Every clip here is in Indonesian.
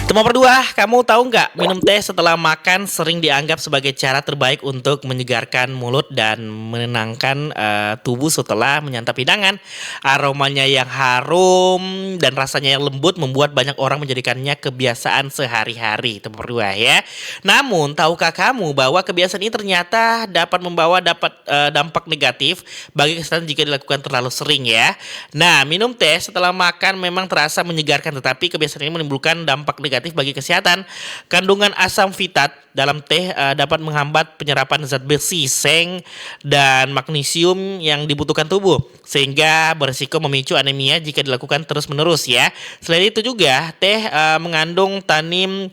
Nomor kedua, kamu tahu nggak minum teh setelah makan sering dianggap sebagai cara terbaik untuk menyegarkan mulut dan menenangkan tubuh setelah menyantap hidangan. Aromanya yang harum dan rasanya yang lembut membuat banyak orang menjadikannya kebiasaan sehari-hari. Itu nomor dua ya. Namun, tahukah kamu bahwa kebiasaan ini ternyata dapat membawa dampak negatif bagi kesehatan jika dilakukan terlalu sering ya. Nah, minum teh setelah makan memang terasa menyegarkan, tetapi kebiasaan ini menimbulkan dampak negatif bagi kesehatan. Kandungan asam fitat dalam teh dapat menghambat penyerapan zat besi, seng, dan magnesium yang dibutuhkan tubuh, sehingga berisiko memicu anemia jika dilakukan terus-menerus ya. Selain itu juga, teh mengandung tanin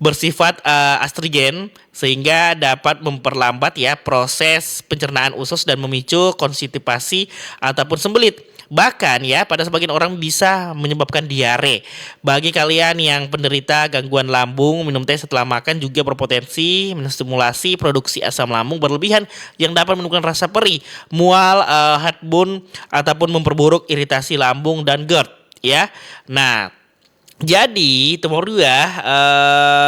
bersifat astrigen sehingga dapat memperlambat ya proses pencernaan usus dan memicu konstipasi ataupun sembelit. Bahkan ya pada sebagian orang bisa menyebabkan diare. Bagi kalian yang penderita gangguan lambung, minum teh setelah makan juga berpotensi menstimulasi produksi asam lambung berlebihan yang dapat menimbulkan rasa perih, mual, heartburn ataupun memperburuk iritasi lambung dan GERD ya. Nah, jadi, nomor dua,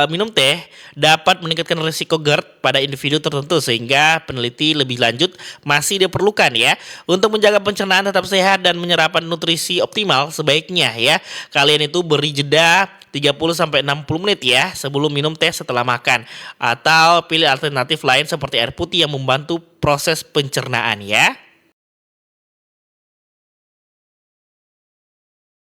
minum teh dapat meningkatkan risiko GERD pada individu tertentu sehingga peneliti lebih lanjut masih diperlukan ya. Untuk menjaga pencernaan tetap sehat dan menyerapan nutrisi optimal sebaiknya ya kalian itu beri jeda 30 sampai 60 menit ya sebelum minum teh setelah makan atau pilih alternatif lain seperti air putih yang membantu proses pencernaan ya.